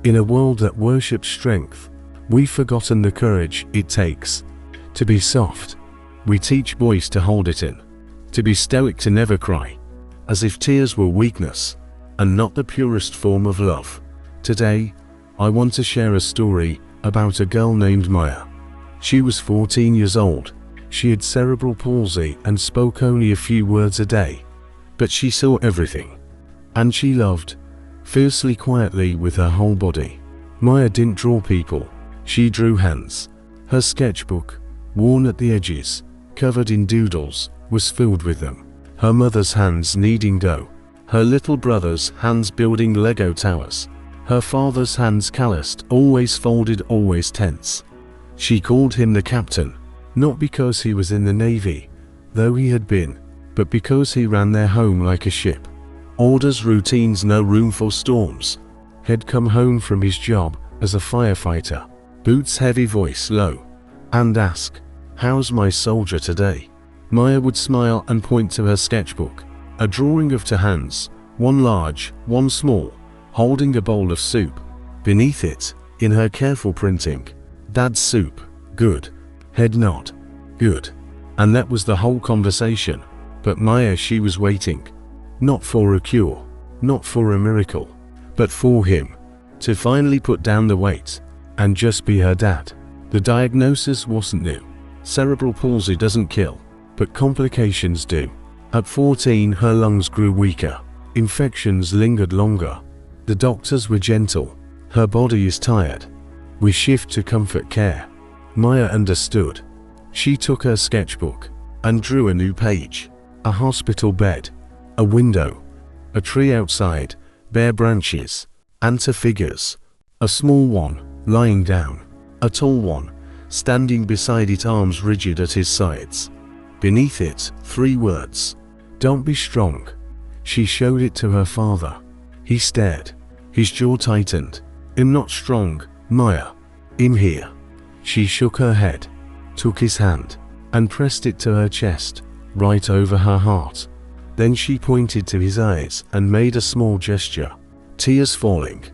In a world that worships strength, we've forgotten the courage it takes to be soft. We teach boys to hold it in, to be stoic, to never cry, as if tears were weakness and not the purest form of love. Today, I want to share a story about a girl named Maya. She was 14 years old. She had cerebral palsy and spoke only a few words a day, but she saw everything, and she loved fiercely, quietly, with her whole body. Maya didn't draw people, she drew hands. Her sketchbook, worn at the edges, covered in doodles, was filled with them. Her mother's hands kneading dough, her little brother's hands building Lego towers, her father's hands calloused, always folded, always tense. She called him the captain, not because he was in the Navy, though he had been, but because he ran their home like a ship. Orders, routines, no room for storms. He'd come home from his job as a firefighter, boots heavy, voice low, and ask, "How's my soldier today?" Maya would smile and point to her sketchbook, a drawing of two hands, one large, one small, holding a bowl of soup. Beneath it, in her careful printing, "Dad's soup, good." Head nod, "Good." And that was the whole conversation. But Maya, she was waiting, not for a cure, not for a miracle, but for him to finally put down the weight and just be her dad. The diagnosis wasn't new. Cerebral palsy doesn't kill, but complications do. At 14, her lungs grew weaker. Infections lingered longer. The doctors were gentle. "Her body is tired. We shift to comfort care." Maya understood. She took her sketchbook and drew a new page. A hospital bed, a window, a tree outside, bare branches, and two figures. A small one, lying down. A tall one, standing beside it, arms rigid at his sides. Beneath it, 3 words. "Don't be strong." She showed it to her father. He stared. His jaw tightened. "I'm not strong, Maya. I'm here." She shook her head, took his hand, and pressed it to her chest, right over her heart. Then she pointed to his eyes and made a small gesture, tears falling.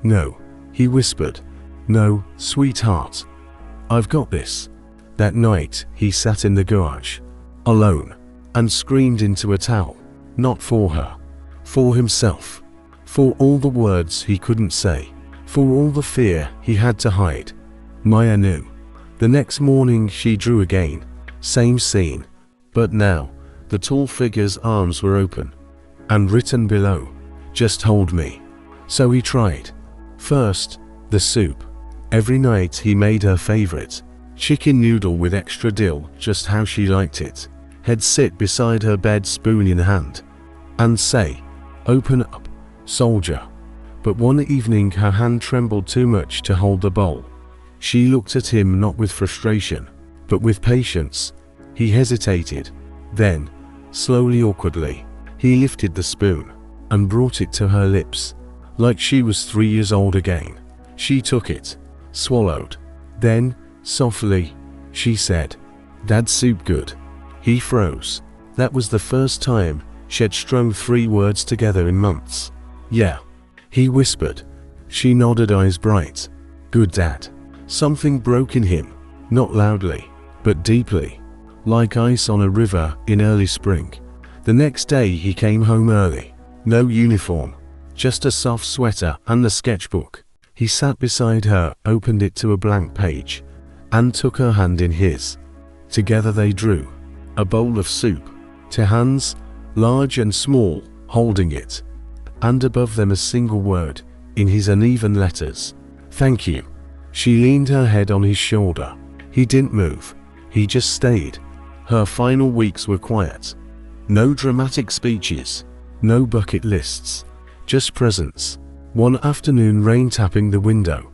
"No," he whispered. "No, sweetheart. I've got this." That night, he sat in the garage, alone, and screamed into a towel. Not for her, for himself, for all the words he couldn't say, for all the fear he had to hide. Maya knew. The next morning she drew again, same scene, but now the tall figure's arms were open, and written below, "Just hold me." So he tried. First, the soup. Every night he made her favorite, chicken noodle with extra dill, just how she liked it. He'd sit beside her bed, spoon in hand, and say, "Open up, soldier." But one evening her hand trembled too much to hold the bowl. She looked at him, not with frustration, but with patience. He hesitated. Then, slowly, awkwardly, he lifted the spoon and brought it to her lips, like she was 3 years old again. She took it, swallowed. Then, softly, she said, "Dad's soup good." He froze. That was the first time she'd strung 3 words together in months. "Yeah," he whispered. She nodded, eyes bright. "Good, Dad." Something broke in him, not loudly, but deeply, like ice on a river in early spring. The next day he came home early. No uniform, just a soft sweater and the sketchbook. He sat beside her, opened it to a blank page, and took her hand in his. Together they drew a bowl of soup, 2 hands, large and small, holding it, and above them a single word, in his uneven letters, "Thank you." She leaned her head on his shoulder. He didn't move. He just stayed. Her final weeks were quiet. No dramatic speeches, no bucket lists, just presence. One afternoon, rain tapping the window.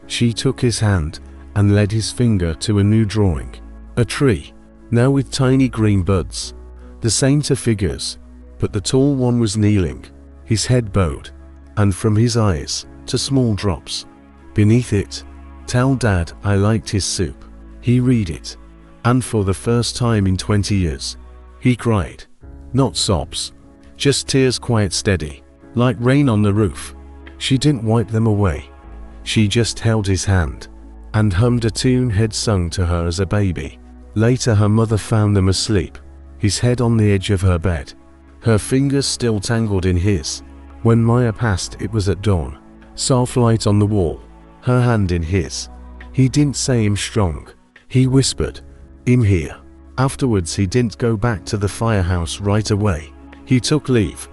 She took his hand and led his finger to a new drawing. A tree, now with tiny green buds. The same 2 figures, but the tall one was kneeling, his head bowed, and from his eyes, 2 small drops. Beneath it, "Tell Dad I liked his soup." He read it, and for the first time in 20 years, he cried. Not sobs, just tears, quiet, steady, like rain on the roof. She didn't wipe them away. She just held his hand and hummed a tune he'd sung to her as a baby. Later her mother found them asleep, his head on the edge of her bed, her fingers still tangled in his. When Maya passed, it was at dawn. Soft light on the wall, her hand in his. He didn't say "I'm strong," he whispered, "I'm here." Afterwards he didn't go back to the firehouse right away. He took leave.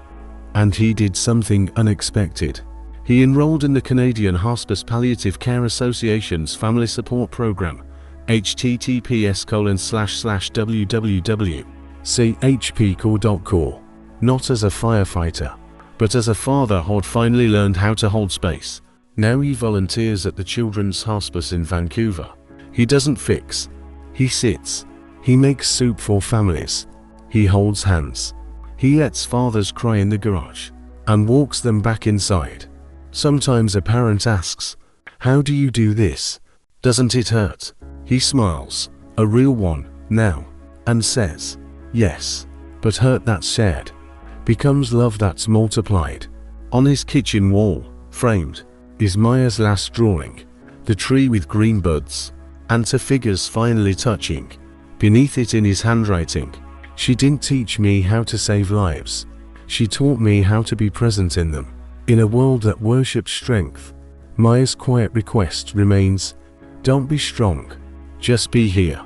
And he did something unexpected. He enrolled in the Canadian Hospice Palliative Care Association's Family Support Program, https://www.chpcorps, not as a firefighter, but as a father who'd finally learned how to hold space. Now he volunteers at the Children's Hospice in Vancouver. He doesn't fix, he sits. He makes soup for families. He holds hands. He lets fathers cry in the garage and walks them back inside. Sometimes a parent asks, "How do you do this? Doesn't it hurt?" He smiles, a real one, now, and says, "Yes, but hurt that's shared becomes love that's multiplied." On his kitchen wall, framed, is Maya's last drawing, the tree with green buds, and two figures finally touching. Beneath it in his handwriting, "She didn't teach me how to save lives. She taught me how to be present in them." In a world that worships strength, Maya's quiet request remains, don't be strong, just be here.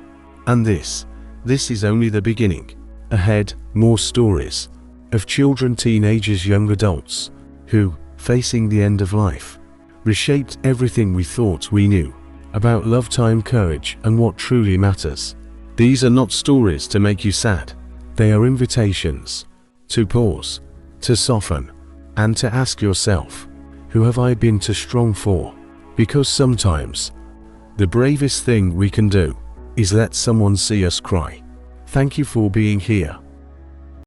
And this is only the beginning. Ahead, more stories of children, teenagers, young adults, who, facing the end of life, reshaped everything we thought we knew about love, time, courage, and what truly matters. These are not stories to make you sad. They are invitations to pause, to soften, and to ask yourself, who have I been too strong for? Because sometimes, the bravest thing we can do is let someone see us cry. Thank you for being here.